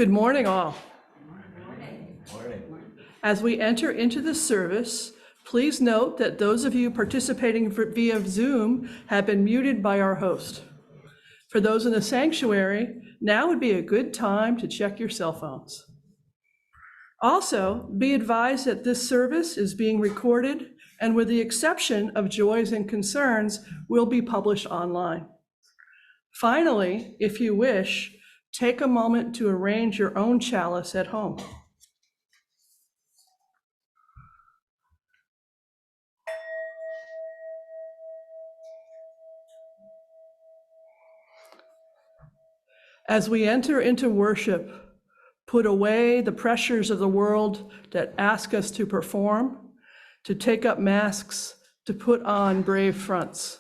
Good morning, all. As we enter into this service, please note that those of you participating via Zoom have been muted by our host. For those in the sanctuary, now would be a good time to check your cell phones. Also, be advised that this service is being recorded and, with the exception of joys and concerns, will be published online. Finally, if you wish, take a moment to arrange your own chalice at home. As we enter into worship, put away the pressures of the world that ask us to perform, to take up masks, to put on brave fronts.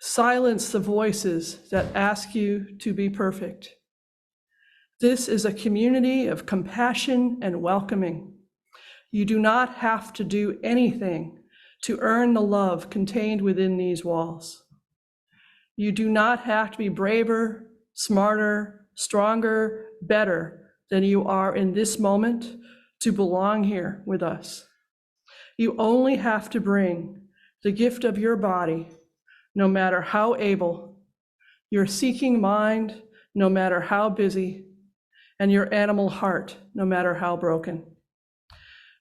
Silence the voices that ask you to be perfect. This is a community of compassion and welcoming. You do not have to do anything to earn the love contained within these walls. You do not have to be braver, smarter, stronger, better than you are in this moment to belong here with us. You only have to bring the gift of your body, no matter how able, your seeking mind, no matter how busy, and your animal heart, no matter how broken.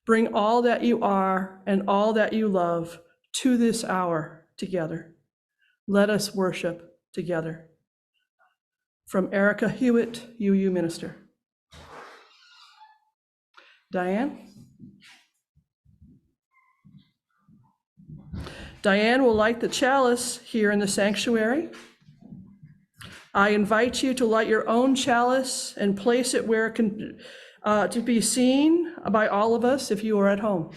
Bring all that you are and all that you love to this hour together. Let us worship together. From Erica Hewitt, UU Minister. Diane? Diane will light the chalice here in the sanctuary. I invite you to light your own chalice and place it where it can to be seen by all of us if you are at home.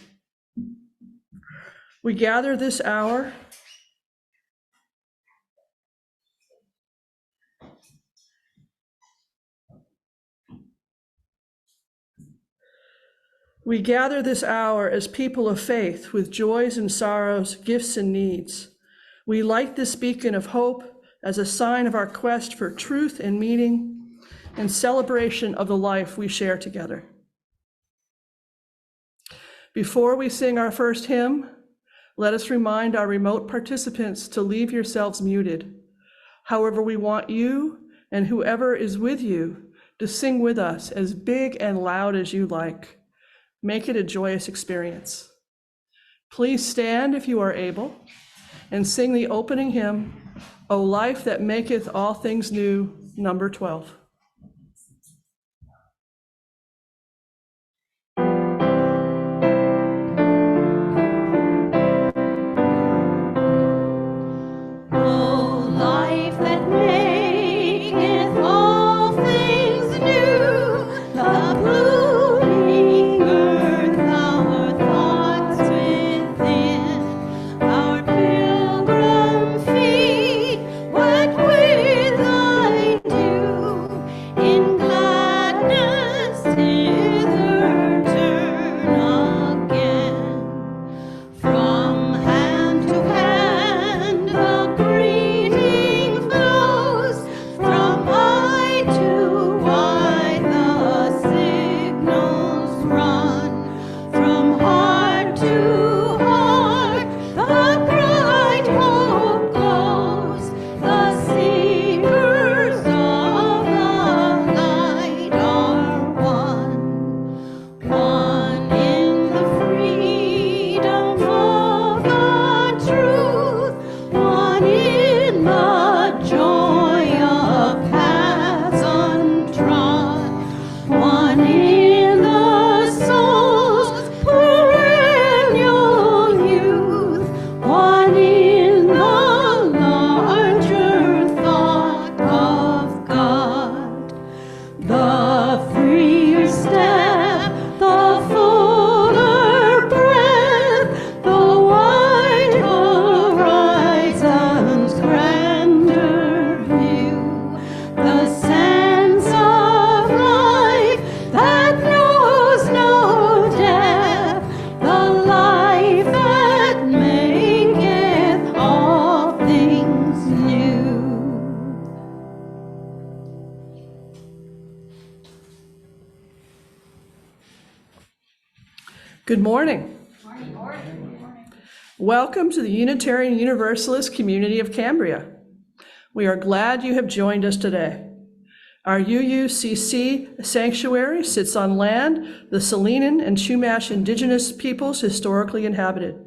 We gather this hour as people of faith with joys and sorrows, gifts and needs. We light this beacon of hope as a sign of our quest for truth and meaning and celebration of the life we share together. Before we sing our first hymn, let us remind our remote participants to leave yourselves muted. However, we want you and whoever is with you to sing with us as big and loud as you like. Make it a joyous experience. Please stand if you are able and sing the opening hymn, O Life That Maketh All Things New, number 12. Good morning. Welcome to the Unitarian Universalist community of Cambria. We are glad you have joined us today. Our UUCC sanctuary sits on land the Salinan and Chumash indigenous peoples historically inhabited.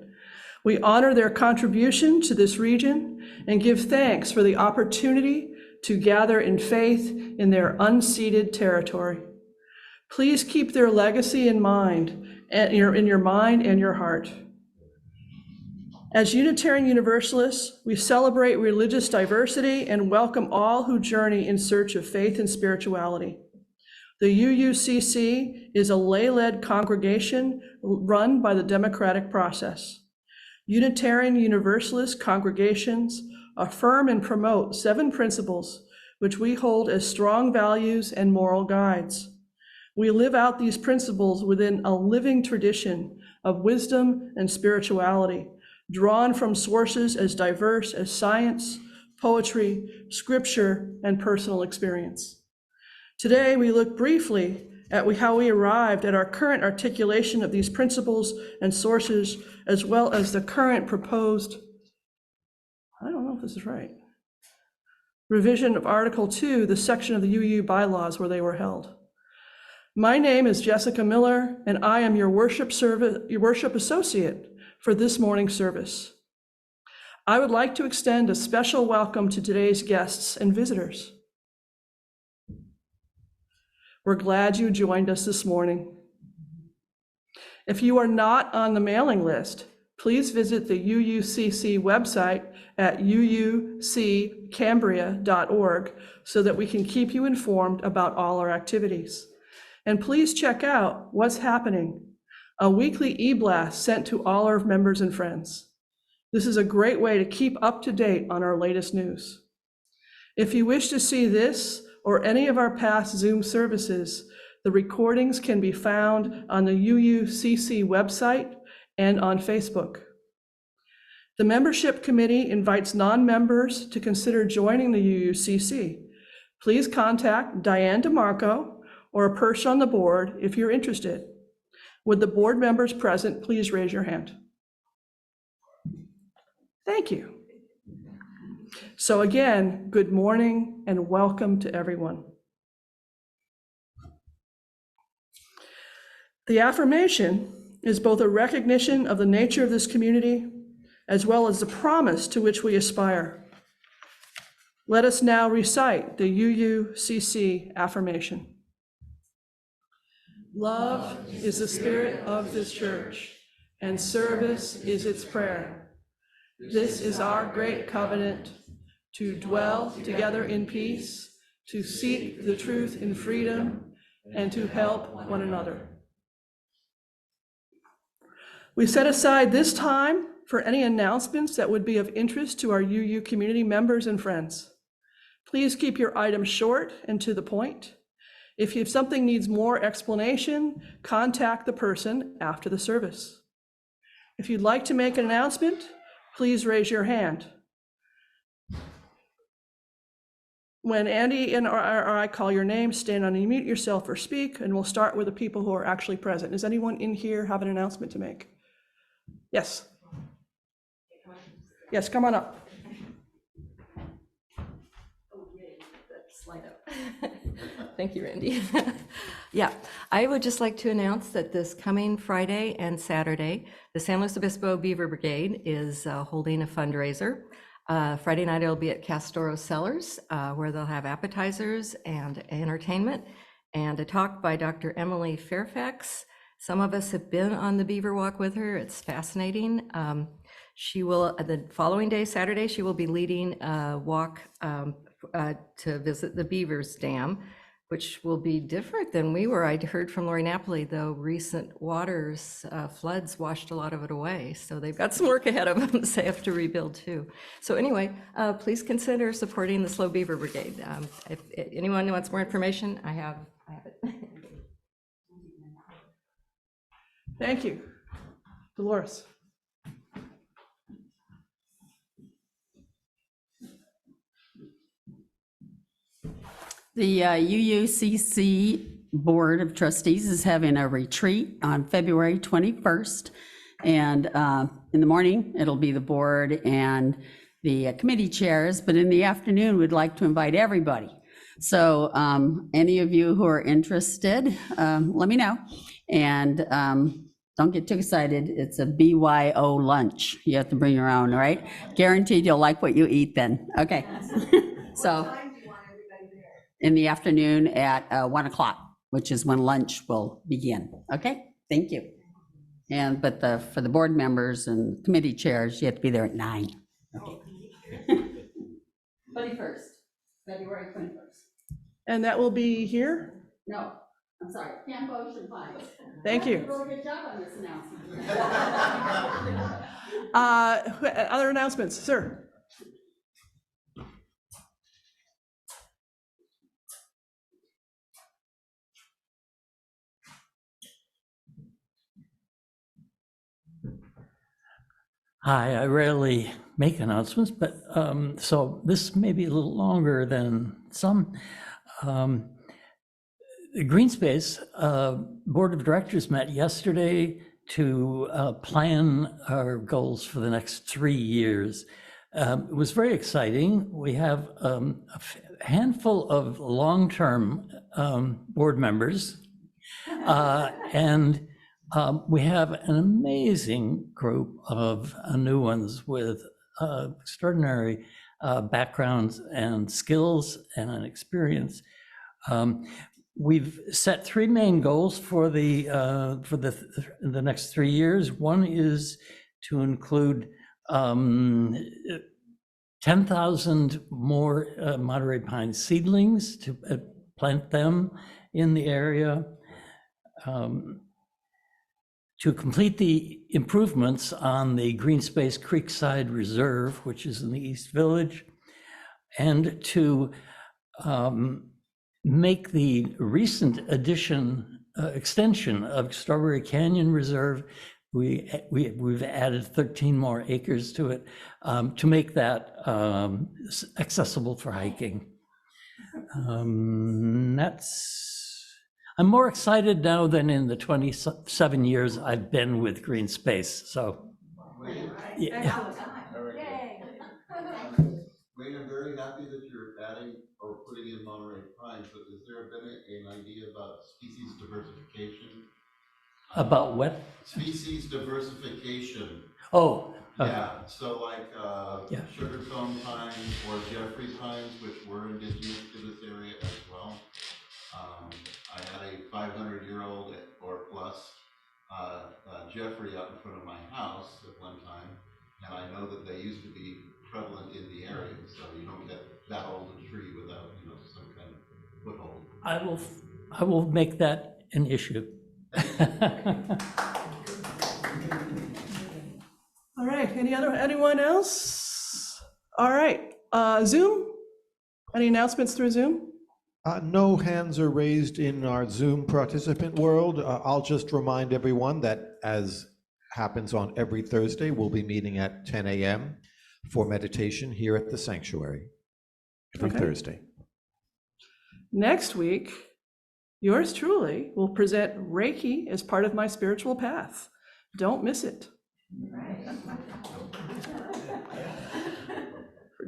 We honor their contribution to this region and give thanks for the opportunity to gather in faith in their unceded territory. Please keep their legacy in mind, in your mind and your heart. As Unitarian Universalists, we celebrate religious diversity and welcome all who journey in search of faith and spirituality. The UUCC is a lay-led congregation run by the democratic process. Unitarian Universalist congregations affirm and promote 7 principles which we hold as strong values and moral guides. We live out these principles within a living tradition of wisdom and spirituality, drawn from sources as diverse as science, poetry, scripture, and personal experience. Today, we look briefly at how we arrived at our current articulation of these principles and sources, as well as the current proposed, I don't know if this is right, revision of Article 2, the section of the UU bylaws where they were held. My name is Jessica Miller, and I am your worship associate for this morning's service. I would like to extend a special welcome to today's guests and visitors. We're glad you joined us this morning. If you are not on the mailing list, please visit the UUCC website at uuccambria.org so that we can keep you informed about all our activities. And please check out What's Happening, a weekly e-blast sent to all our members and friends. This is a great way to keep up to date on our latest news. If you wish to see this or any of our past Zoom services, the recordings can be found on the UUCC website and on Facebook. The membership committee invites non-members to consider joining the UUCC. Please contact Diane DeMarco or a person on the board if you're interested. Would the board members present please raise your hand? Thank you. So again, good morning and welcome to everyone. The affirmation is both a recognition of the nature of this community as well as the promise to which we aspire. Let us now recite the UUCC affirmation. Love is the spirit of this church, and service is its prayer. This is our great covenant, to dwell together in peace, to seek the truth in freedom, and to help one another. We set aside this time for any announcements that would be of interest to our UU community members and friends. Please keep your items short and to the point. If something needs more explanation, contact the person after the service. If you'd like to make an announcement, please raise your hand. When Andy or I call your name, stand on and unmute yourself or speak, and we'll start with the people who are actually present. Does anyone in here have an announcement to make? Yes. Yes, come on up. Slide up. Thank you, Randy. Yeah, I would just like to announce that this coming Friday and Saturday, the San Luis Obispo Beaver Brigade is holding a fundraiser. Friday night it'll be at Castoro Cellars, where they'll have appetizers and entertainment, and a talk by Dr. Emily Fairfax. Some of us have been on the Beaver Walk with her. It's fascinating. She will, the following day, Saturday, she will be leading a walk to visit the Beavers Dam, which will be different than we were. I'd heard from Lori Napoli, though, recent floods washed a lot of it away. So they've got some work ahead of them, so they have to rebuild too. So anyway, please consider supporting the Slow Beaver Brigade. If anyone wants more information, I have it. Thank you. Dolores. The UUCC Board of Trustees is having a retreat on February 21st. And in the morning, it'll be the board and the committee chairs, but in the afternoon, we'd like to invite everybody. So any of you who are interested, let me know. And don't get too excited. It's a BYO lunch. You have to bring your own, all right? Guaranteed you'll like what you eat then. Okay. So in the afternoon at 1 o'clock, which is when lunch will begin. Okay, thank you. And but for the board members and committee chairs, you have to be there at 9. Okay. 21st, February 21st. And that will be here? No, I'm sorry, Camp Ocean Pines. Thank you. Really good job on this announcement. Other announcements, sir? Hi, I rarely make announcements, but so this may be a little longer than some. The Green Space Board of Directors met yesterday to plan our goals for the next 3 years. It was very exciting. We have a handful of long-term board members, and we have an amazing group of new ones with extraordinary backgrounds and skills and experience. We've set 3 main goals for the next 3 years. One is to include 10,000 more Monterey pine seedlings to plant them in the area. To complete the improvements on the Green Space Creekside Reserve, which is in the East Village, and to make the recent extension of Strawberry Canyon Reserve. We've added 13 more acres to it to make that accessible for hiking. I'm more excited now than in the 27 years I've been with Green Space. So, yeah. Wayne, I'm very happy that you're adding or putting in Monterey pines, but has there been an idea about species diversification? About what? Species diversification. Oh. Yeah, so like sugarcone pines or Jeffrey pines, which were indigenous to this area as well. I had a 500-year-old or plus Jeffrey out in front of my house at one time, and I know that they used to be prevalent in the area, so you don't get that old a tree without some kind of foothold. I will make that an issue. All right, anyone else? All right, Zoom? Any announcements through Zoom? No hands are raised in our Zoom participant world. I'll just remind everyone that, as happens on every Thursday, we'll be meeting at 10 a.m. for meditation here at the sanctuary every Thursday. Next week, yours truly will present Reiki as part of my spiritual path. Don't miss it.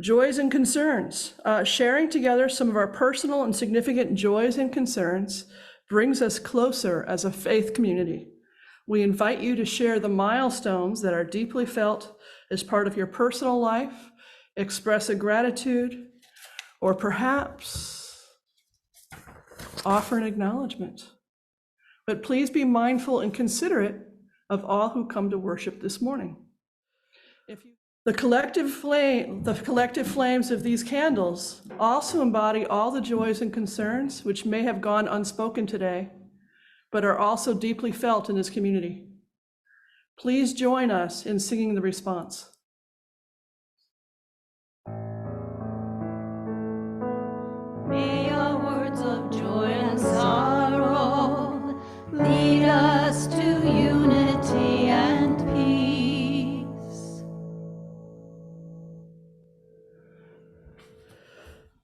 Joys and concerns. Sharing together some of our personal and significant joys and concerns brings us closer as a faith community. We invite you to share the milestones that are deeply felt as part of your personal life, express a gratitude, or perhaps offer an acknowledgement. But please be mindful and considerate of all who come to worship this morning. The collective flames of these candles also embody all the joys and concerns which may have gone unspoken today, but are also deeply felt in this community. Please join us in singing the response. May your words of joy and sorrow lead us to unity and peace.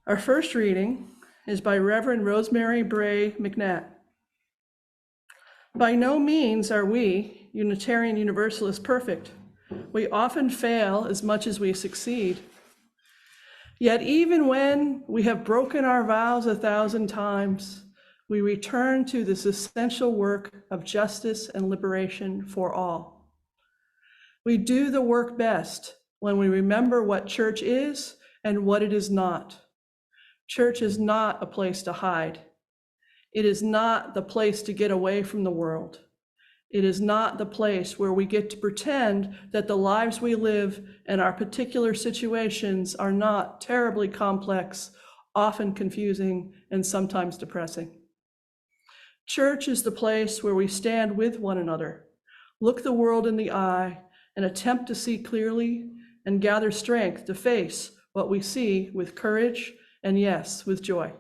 Our first reading is by Reverend Rosemary Bray McNatt. By no means are we, Unitarian Universalists, perfect. We often fail as much as we succeed. Yet even when we have broken our vows 1,000 times, we return to this essential work of justice and liberation for all. We do the work best when we remember what church is and what it is not. Church is not a place to hide. It is not the place to get away from the world. It is not the place where we get to pretend that the lives we live and our particular situations are not terribly complex, often confusing, and sometimes depressing. Church is the place where we stand with one another, look the world in the eye, and attempt to see clearly and gather strength to face what we see with courage and, yes, with joy.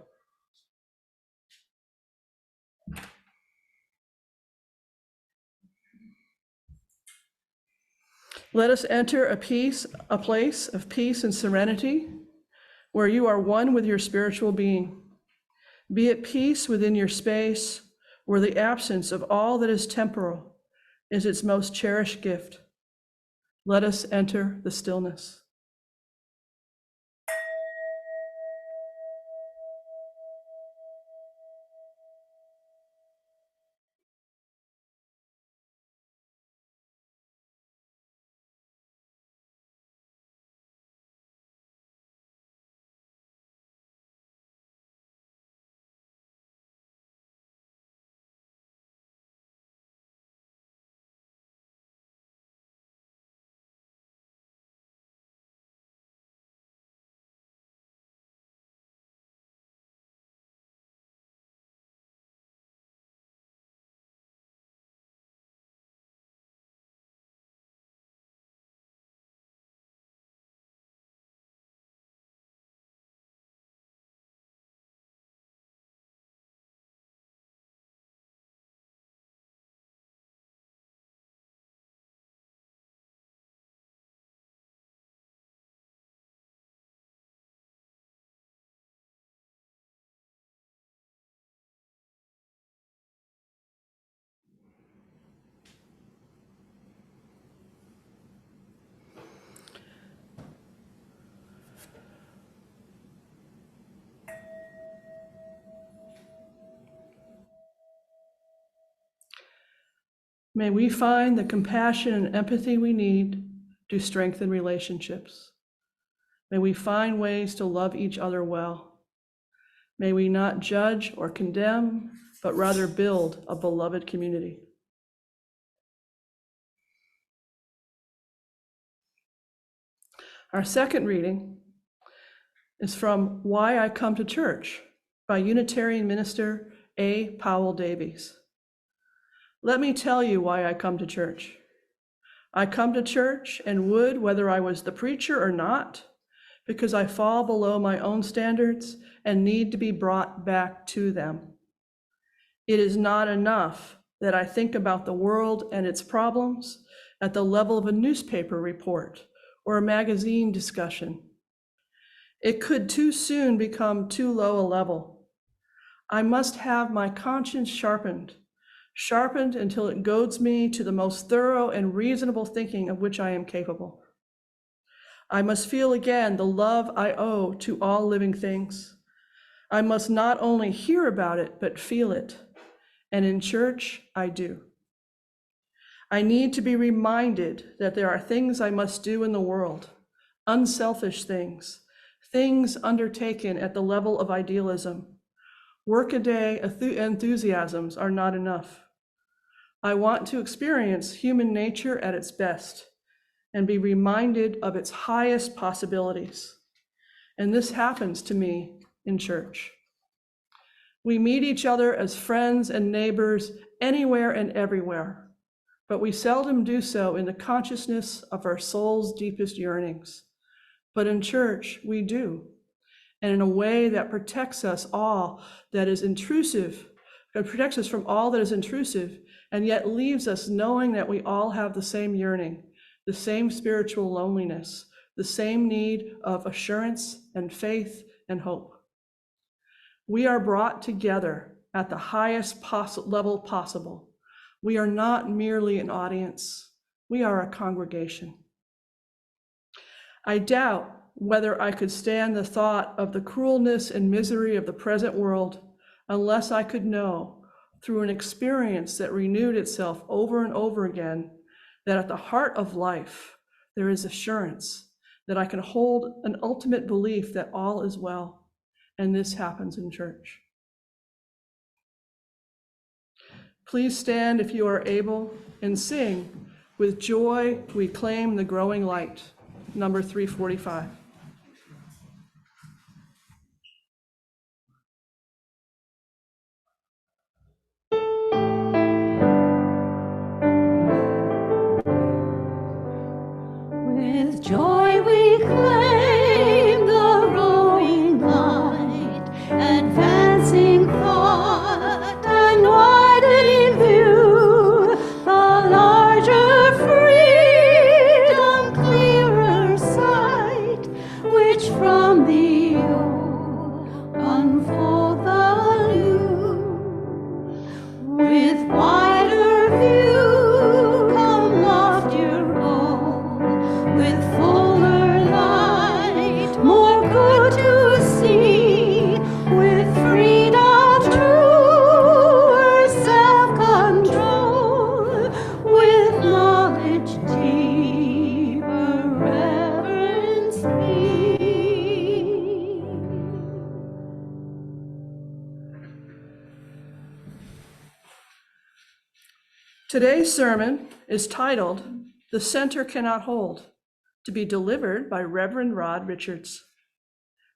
Let us enter a place of peace and serenity where you are one with your spiritual being. Be at peace within your space where the absence of all that is temporal is its most cherished gift. Let us enter the stillness. May we find the compassion and empathy we need to strengthen relationships. May we find ways to love each other well. May we not judge or condemn, but rather build a beloved community. Our second reading is from Why I Come to Church by Unitarian minister A. Powell Davies. Let me tell you why I come to church. I come to church and would, whether I was the preacher or not, because I fall below my own standards and need to be brought back to them. It is not enough that I think about the world and its problems at the level of a newspaper report or a magazine discussion. It could too soon become too low a level. I must have my conscience sharpened until it goads me to the most thorough and reasonable thinking of which I am capable. I must feel again the love I owe to all living things. I must not only hear about it, but feel it. And in church, I do. I need to be reminded that there are things I must do in the world, unselfish things, things undertaken at the level of idealism. Workaday enthusiasms are not enough. I want to experience human nature at its best and be reminded of its highest possibilities. And this happens to me in church. We meet each other as friends and neighbors anywhere and everywhere, but we seldom do so in the consciousness of our soul's deepest yearnings. But in church, we do, and in a way that protects us all that is intrusive, that protects us from all that is intrusive, and yet leaves us knowing that we all have the same yearning, the same spiritual loneliness, the same need of assurance and faith and hope. We are brought together at the highest level possible, We are not merely an audience. We are a congregation. I doubt whether I could stand the thought of the cruelness and misery of the present world unless I could know, through an experience that renewed itself over and over again, that at the heart of life there is assurance, that I can hold an ultimate belief that all is well, and this happens in church. Please stand if you are able and sing, "With joy we claim the growing light," number 345. With joy we claim the growing light, advancing thought and widening view, the larger freedom, clearer sight, which from the old unfold the new. With wider view come loftier goal, with fuller light, more good to see, with freedom truer self-control, with knowledge deeper reverence be. Today's sermon is titled, "The Center Cannot Hold," to be delivered by Reverend Rod Richards.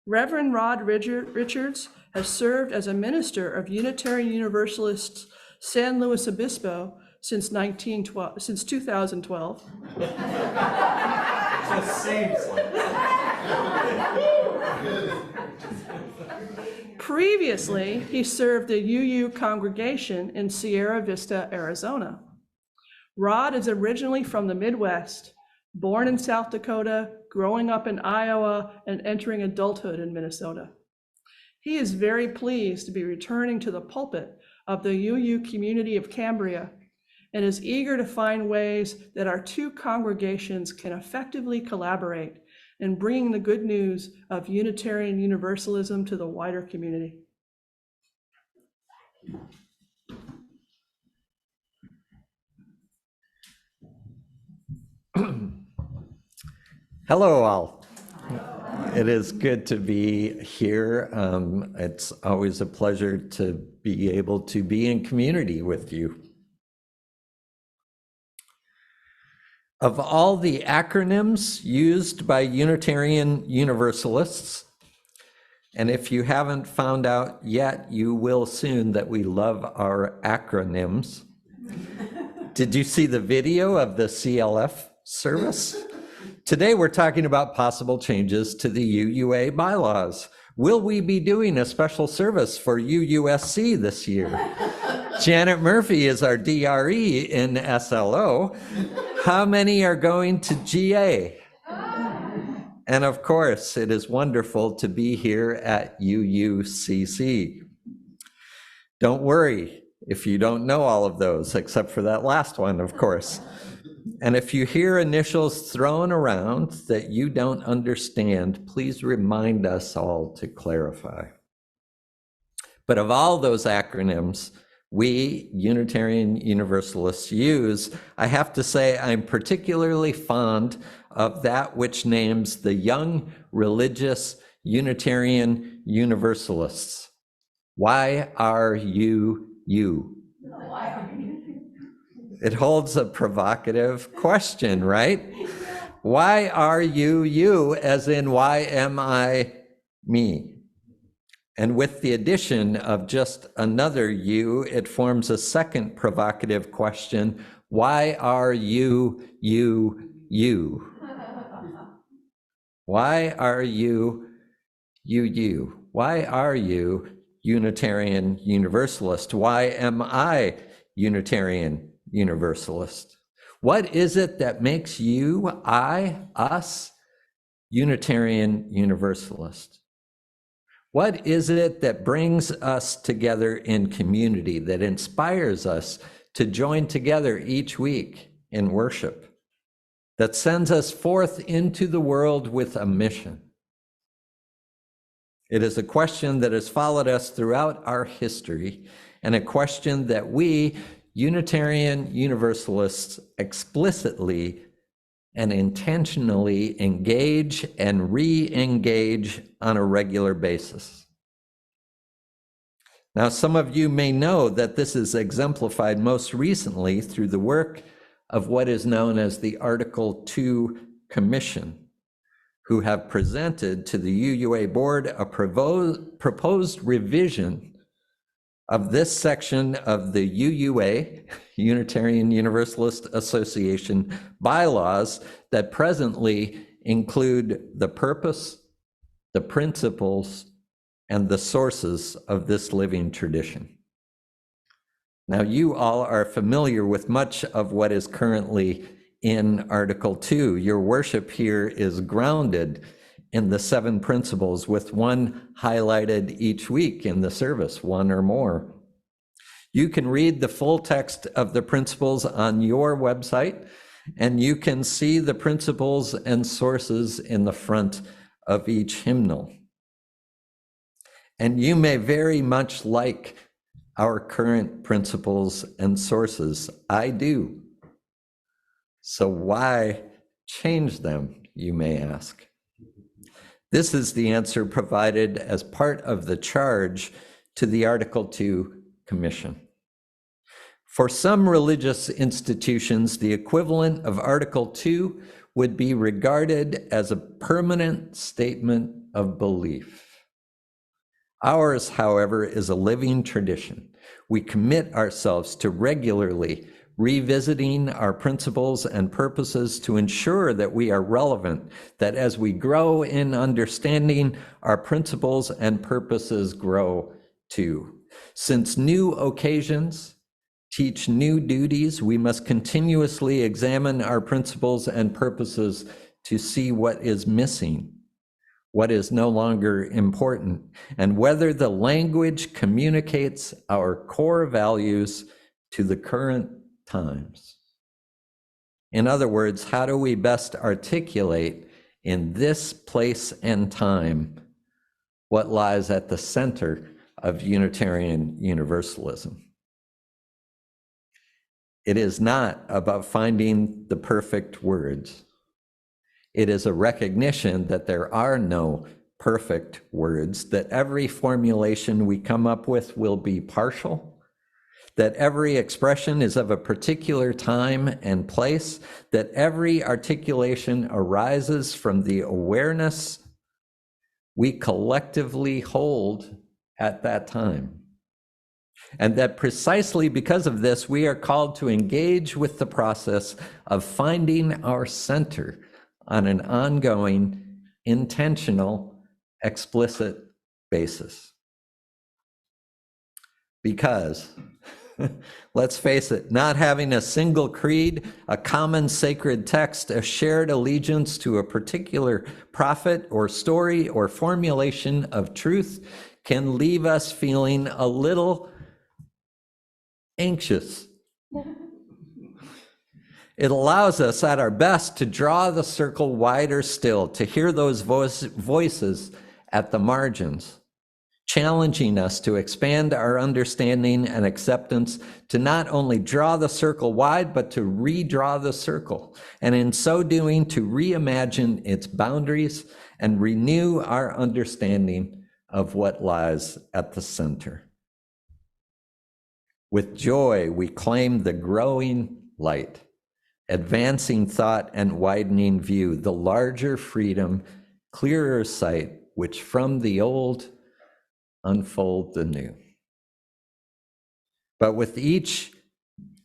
Reverend Rod Richards has served as a minister of Unitarian Universalists San Luis Obispo since 2012. Previously, he served the UU congregation in Sierra Vista, Arizona. Rod is originally from the Midwest, born in South Dakota, growing up in Iowa, and entering adulthood in Minnesota. He is very pleased to be returning to the pulpit of the UU community of Cambria and is eager to find ways that our two congregations can effectively collaborate in bringing the good news of Unitarian Universalism to the wider community. Hello, all. It is good to be here. It's always a pleasure to be able to be in community with you. Of all the acronyms used by Unitarian Universalists, and if you haven't found out yet, you will soon that we love our acronyms. Did you see the video of the CLF service? Today, we're talking about possible changes to the UUA bylaws. Will we be doing a special service for UUSC this year? Janet Murphy is our DRE in SLO. How many are going to GA? And of course, it is wonderful to be here at UUCC. Don't worry if you don't know all of those, except for that last one, of course. And if you hear initials thrown around that you don't understand, please remind us all to clarify. But of all those acronyms we Unitarian Universalists use, I have to say I'm particularly fond of that which names the Young Religious Unitarian Universalists. Why are you you? It holds a provocative question, right? Why are you you, as in why am I me? And with the addition of just another you, it forms a second provocative question. Why are you you? Why are you you? Why are you Unitarian Universalist? Why am I Unitarian Universalist? What is it that makes you, I, us, Unitarian Universalist? What is it that brings us together in community, that inspires us to join together each week in worship, that sends us forth into the world with a mission. It is a question that has followed us throughout our history, and a question that we, Unitarian Universalists, explicitly and intentionally engage and re-engage on a regular basis. Now, some of you may know that this is exemplified most recently through the work of what is known as the Article 2 Commission, who have presented to the UUA board a proposed revision of this section of the UUA, Unitarian Universalist Association, bylaws that presently include the purpose, the principles, and the sources of this living tradition. Now, you all are familiar with much of what is currently in Article 2. Your worship here is grounded in the 7 principles, with one highlighted each week in the service, one or more. You can read the full text of the principles on your website, and you can see the principles and sources in the front of each hymnal. And you may very much like our current principles and sources. I do. So why change them, you may ask? This is the answer provided as part of the charge to the Article 2 Commission. For some religious institutions, the equivalent of Article 2 would be regarded as a permanent statement of belief. Ours, however, is a living tradition. We commit ourselves to regularly revisiting our principles and purposes to ensure that we are relevant, that as we grow in understanding, our principles and purposes grow too. Since new occasions teach new duties, we must continuously examine our principles and purposes to see what is missing, what is no longer important, and whether the language communicates our core values to the current times. In other words, how do we best articulate in this place and time what lies at the center of Unitarian Universalism? It is not about finding the perfect words. It is a recognition that there are no perfect words, that every formulation we come up with will be partial, that every expression is of a particular time and place, that every articulation arises from the awareness we collectively hold at that time. And that precisely because of this, we are called to engage with the process of finding our center on an ongoing, intentional, explicit basis. Because, let's face it, not having a single creed, a common sacred text, a shared allegiance to a particular prophet or story or formulation of truth can leave us feeling a little anxious. It allows us at our best to draw the circle wider still, to hear those voices at the margins, challenging us to expand our understanding and acceptance, to not only draw the circle wide, but to redraw the circle, and in so doing, to reimagine its boundaries and renew our understanding of what lies at the center. With joy, we claim the growing light, advancing thought and widening view, the larger freedom, clearer sight, which from the old unfold the new. But with each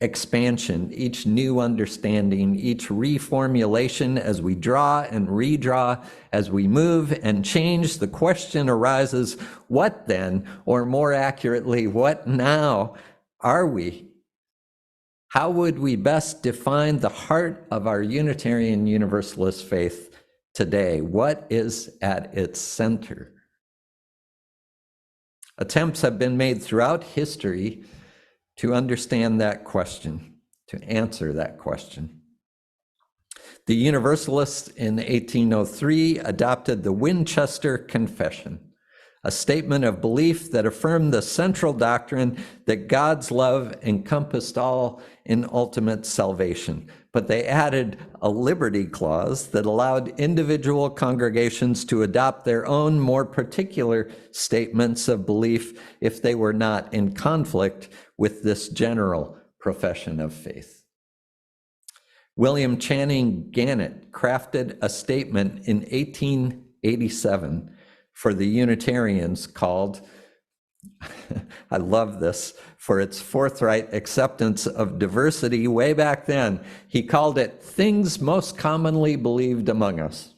expansion, each new understanding, each reformulation, as we draw and redraw, as we move and change, the question arises, what then, or more accurately, what now are we? How would we best define the heart of our Unitarian Universalist faith today? What is at its center? Attempts have been made throughout history to understand that question, to answer that question. The Universalists in 1803 adopted the Winchester Confession, a statement of belief that affirmed the central doctrine that God's love encompassed all in ultimate salvation. But they added a liberty clause that allowed individual congregations to adopt their own more particular statements of belief if they were not in conflict with this general profession of faith. William Channing Gannett crafted a statement in 1887 for the Unitarians called, I love this, for its forthright acceptance of diversity way back then. He called it Things Most Commonly Believed Among Us.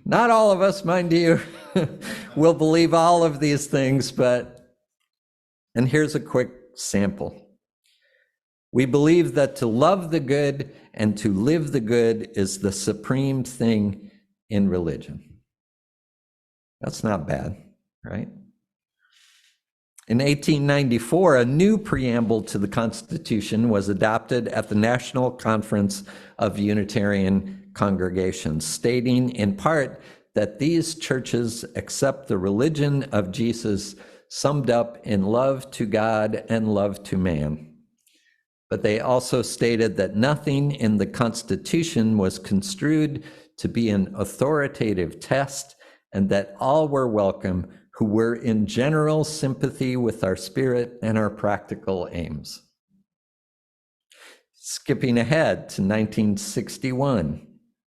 Not all of us, mind you, will believe all of these things, and here's a quick sample. We believe that to love the good and to live the good is the supreme thing in religion. That's not bad, right? In 1894, a new preamble to the Constitution was adopted at the National Conference of Unitarian Congregations, stating in part that these churches accept the religion of Jesus summed up in love to God and love to man. But they also stated that nothing in the Constitution was construed to be an authoritative test, and that all were welcome who were in general sympathy with our spirit and our practical aims. Skipping ahead to 1961.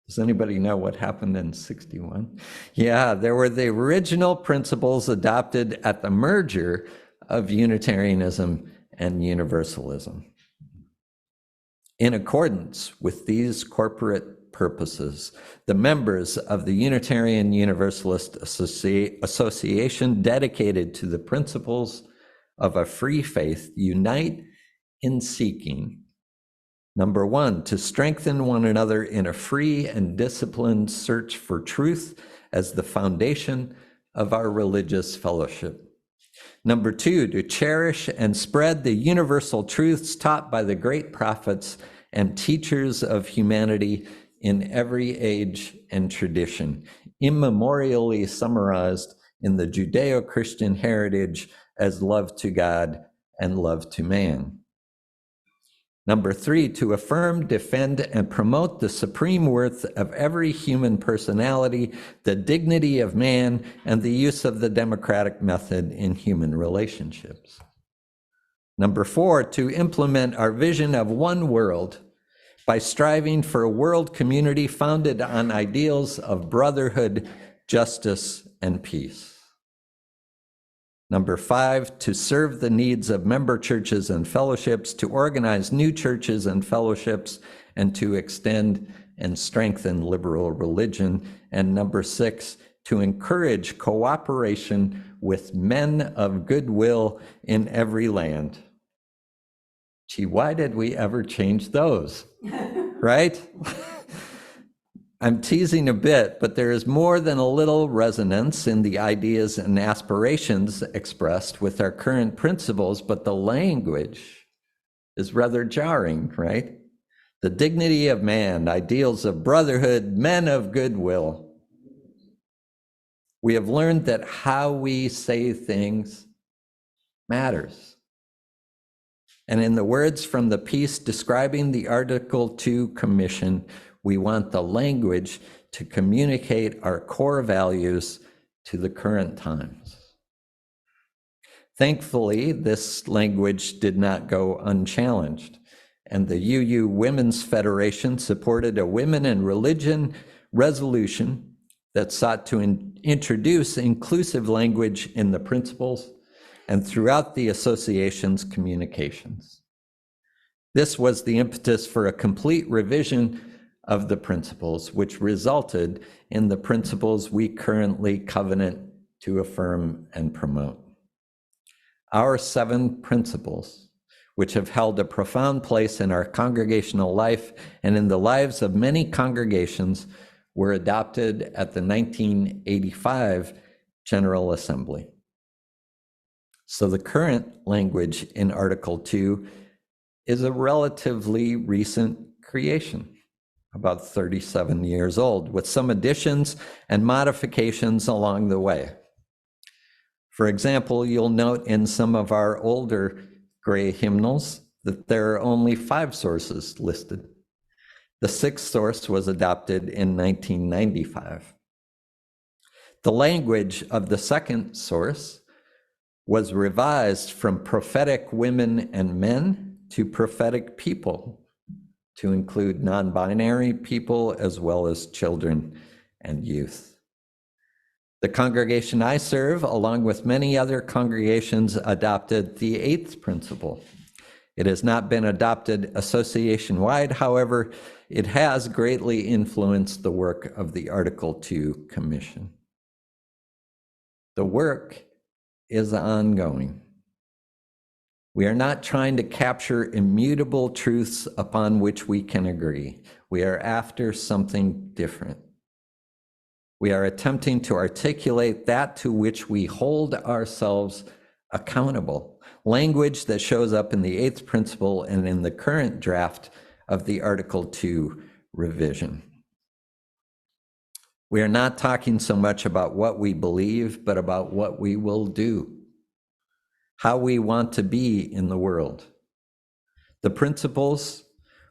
Does anybody know what happened in 61? Yeah, there were the original principles adopted at the merger of Unitarianism and Universalism. In accordance with these corporate purposes, the members of the Unitarian Universalist Association dedicated to the principles of a free faith unite in seeking, number one, to strengthen one another in a free and disciplined search for truth as the foundation of our religious fellowship. Number two, to cherish and spread the universal truths taught by the great prophets and teachers of humanity in every age and tradition, immemorially summarized in the Judeo-Christian heritage as love to God and love to man. Number three, to affirm, defend, and promote the supreme worth of every human personality, the dignity of man, and the use of the democratic method in human relationships. Number four, to implement our vision of one world by striving for a world community founded on ideals of brotherhood, justice, and peace. Number five, to serve the needs of member churches and fellowships, to organize new churches and fellowships, and to extend and strengthen liberal religion. And number six, to encourage cooperation with men of goodwill in every land. Gee, why did we ever change those? Right? I'm teasing a bit, but there is more than a little resonance in the ideas and aspirations expressed with our current principles, but the language is rather jarring, right? The dignity of man, ideals of brotherhood, men of goodwill. We have learned that how we say things matters. And in the words from the piece describing the Article 2 Commission, we want the language to communicate our core values to the current times. Thankfully, this language did not go unchallenged, and the UU Women's Federation supported a Women in Religion resolution that sought to introduce inclusive language in the principles and throughout the association's communications. This was the impetus for a complete revision of the principles, which resulted in the principles we currently covenant to affirm and promote. Our 7 principles, which have held a profound place in our congregational life and in the lives of many congregations, were adopted at the 1985 General Assembly. So the current language in Article 2 is a relatively recent creation, about 37 years old, with some additions and modifications along the way. For example, you'll note in some of our older gray hymnals that there are only 5 sources listed. The 6th source was adopted in 1995. The language of the 2nd source was revised from prophetic women and men to prophetic people, to include non-binary people as well as children and youth. The congregation I serve, along with many other congregations, adopted the 8th principle. It has not been adopted association-wide, however, it has greatly influenced the work of the Article 2 Commission. The work is ongoing. We are not trying to capture immutable truths upon which we can agree. We are after something different. We are attempting to articulate that to which we hold ourselves accountable. Language that shows up in the 8th principle and in the current draft of the Article 2 revision. We are not talking so much about what we believe, but about what we will do, how we want to be in the world. The principles,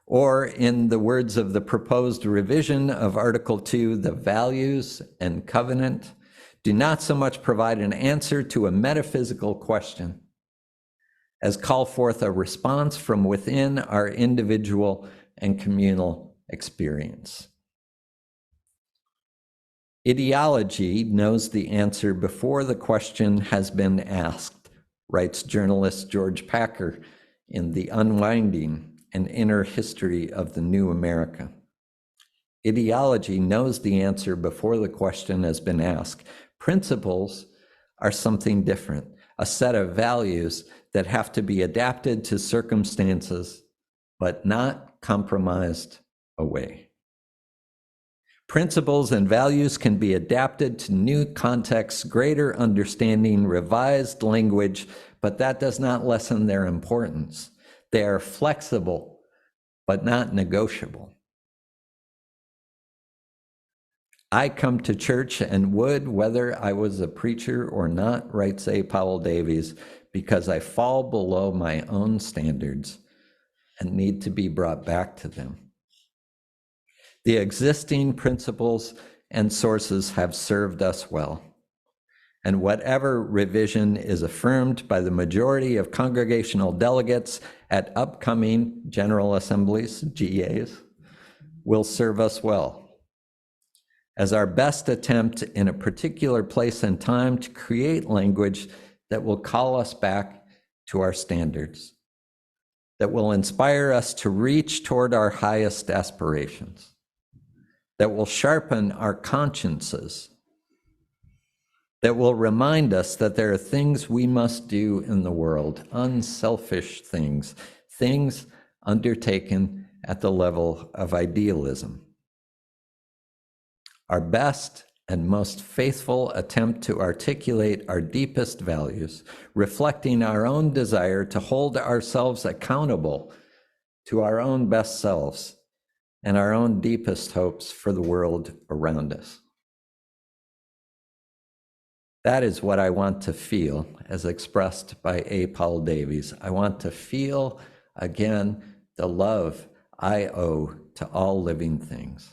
or in the words of the proposed revision of Article 2, the values and covenant, do not so much provide an answer to a metaphysical question as call forth a response from within our individual and communal experience. Ideology knows the answer before the question has been asked, writes journalist George Packer in The Unwinding, an Inner History of the New America. Ideology knows the answer before the question has been asked. Principles are something different, a set of values that have to be adapted to circumstances, but not compromised away. Principles and values can be adapted to new contexts, greater understanding, revised language, but that does not lessen their importance. They are flexible, but not negotiable. I come to church and would, whether I was a preacher or not, writes A. Powell Davies, because I fall below my own standards and need to be brought back to them. The existing principles and sources have served us well, and whatever revision is affirmed by the majority of congregational delegates at upcoming General Assemblies, GAs, will serve us well as our best attempt in a particular place and time to create language that will call us back to our standards, that will inspire us to reach toward our highest aspirations, that will sharpen our consciences, that will remind us that there are things we must do in the world, unselfish things, things undertaken at the level of idealism. Our best and most faithful attempt to articulate our deepest values, reflecting our own desire to hold ourselves accountable to our own best selves and our own deepest hopes for the world around us. That is what I want to feel, as expressed by A. Powell Davies. I want to feel again the love I owe to all living things.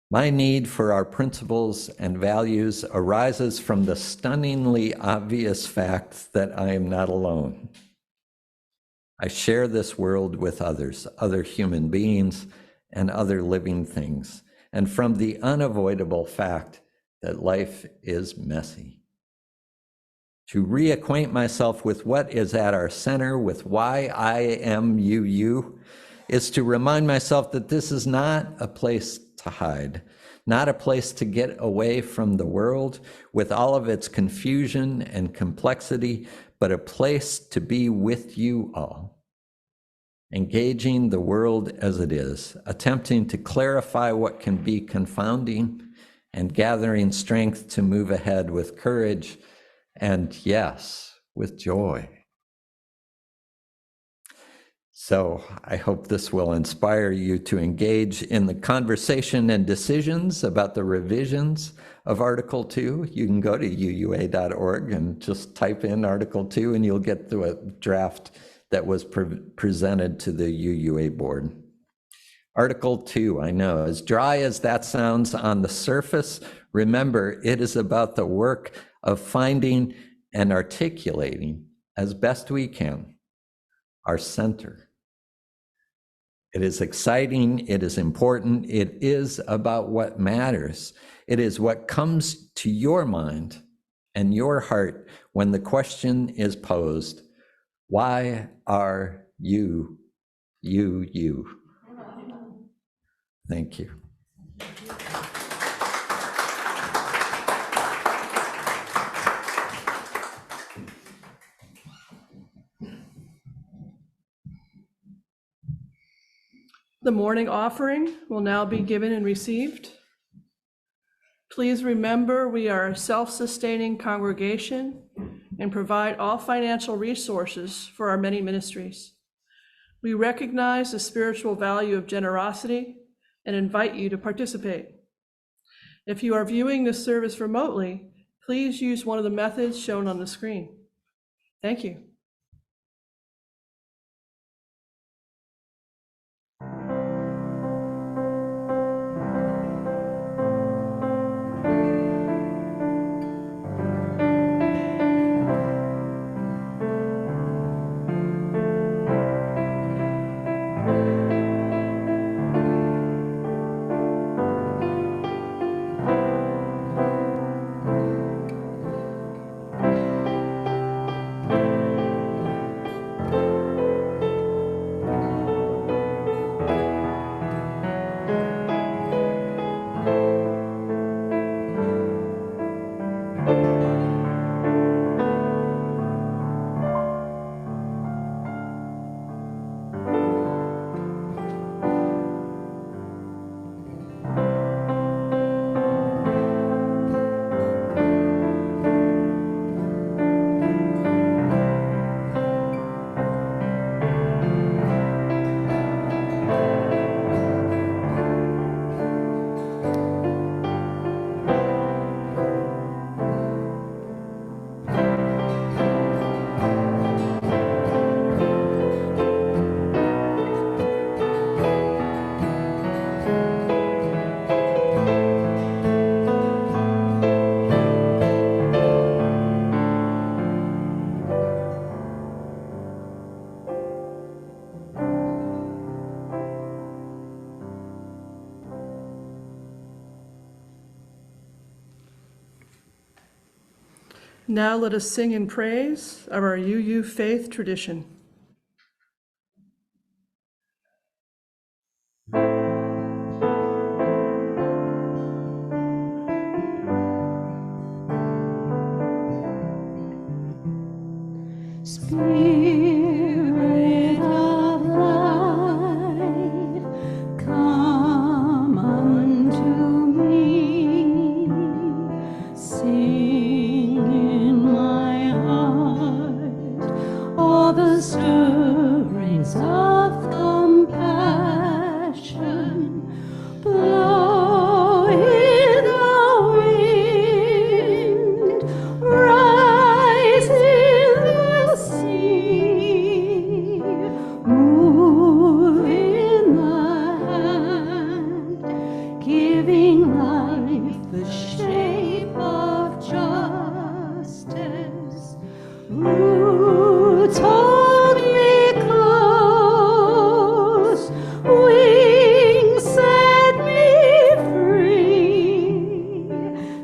My need for our principles and values arises from the stunningly obvious fact that I am not alone. I share this world with others, other human beings and other living things, and from the unavoidable fact that life is messy. To reacquaint myself with what is at our center, with why I am you, is to remind myself that this is not a place to hide, not a place to get away from the world with all of its confusion and complexity, but a place to be with you all, engaging the world as it is, attempting to clarify what can be confounding and gathering strength to move ahead with courage and, yes, with joy. So I hope this will inspire you to engage in the conversation and decisions about the revisions of Article 2. You can go to uua.org and just type in Article 2 and you'll get the draft that was presented to the UUA board. Article 2, I know, as dry as that sounds on the surface, remember it is about the work of finding and articulating as best we can our center. It is exciting, it is important, it is about what matters. It is what comes to your mind and your heart when the question is posed, why are you? Thank you. The morning offering will now be given and received. Please remember we are a self-sustaining congregation and provide all financial resources for our many ministries. We recognize the spiritual value of generosity and invite you to participate. If you are viewing this service remotely, please use one of the methods shown on the screen. Thank you. Now let us sing in praise of our UU faith tradition. Spirit of life, come unto me. Sing in my heart all the stirrings of compassion. Blow in the wind, rise in the sea, move in the hand, giving life the shape of justice. Roots hold me close, wings set me free.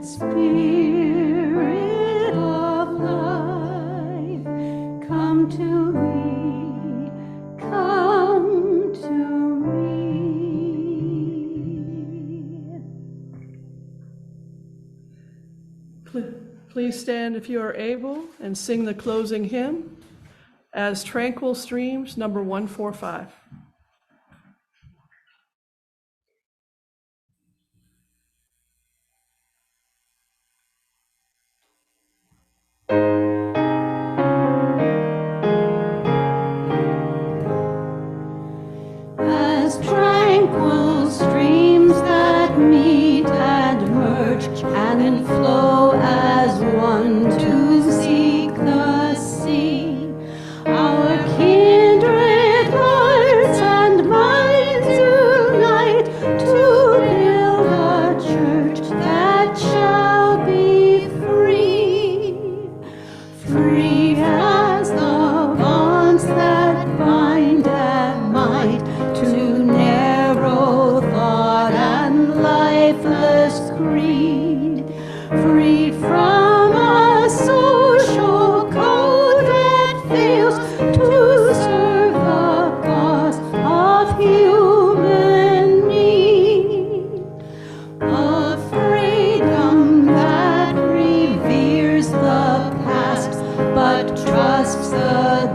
Spirit of life, come to me, come to me. Please stand if you are able and sing the closing hymn, As Tranquil Streams, number 145.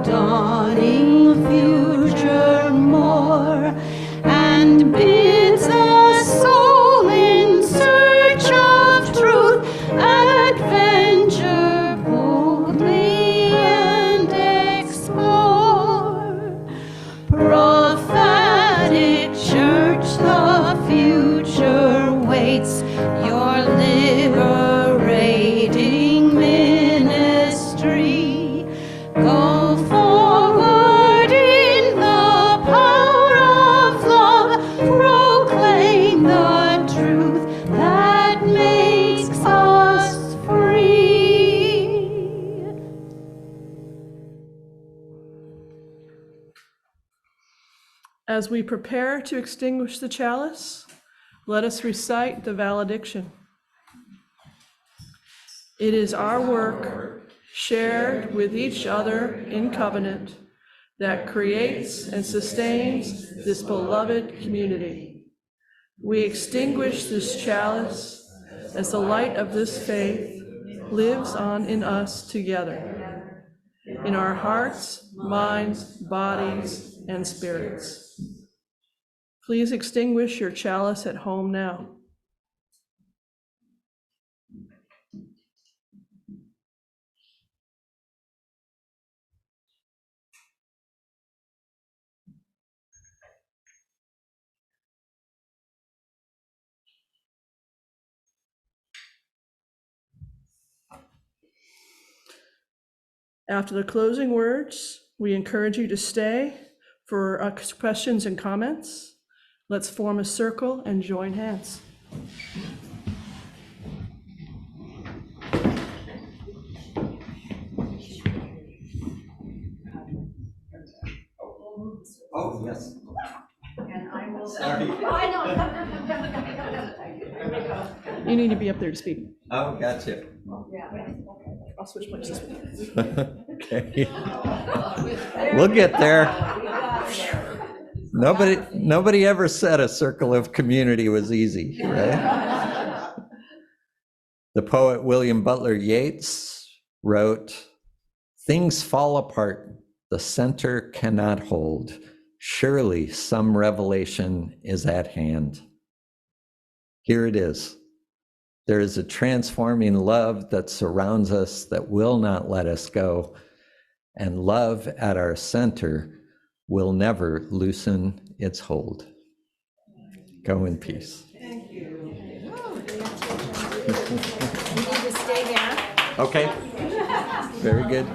dawning future more, and bids a soul in search of truth adventure boldly and explore. Prophetic church, the future waits your liberating ministry. Go forward in the power of love, proclaim the truth that makes us free. As we prepare to extinguish the chalice, let us recite the valediction. It is our work, shared with each other in covenant, that creates and sustains this beloved community. We extinguish this chalice as the light of this faith lives on in us together, in our hearts, minds, bodies, and spirits. Please extinguish your chalice at home now. After the closing words, we encourage you to stay for questions and comments. Let's form a circle and join hands. Oh, yes. You need to be up there to speak. Oh, gotcha. I'll switch places. Okay. We'll get there. Nobody ever said a circle of community was easy, right? The poet William Butler Yeats wrote, "Things fall apart, the center cannot hold. Surely some revelation is at hand." Here it is. There is a transforming love that surrounds us that will not let us go, and love at our center will never loosen its hold. Go in peace. Thank you. You need to stay down. Okay. Very good.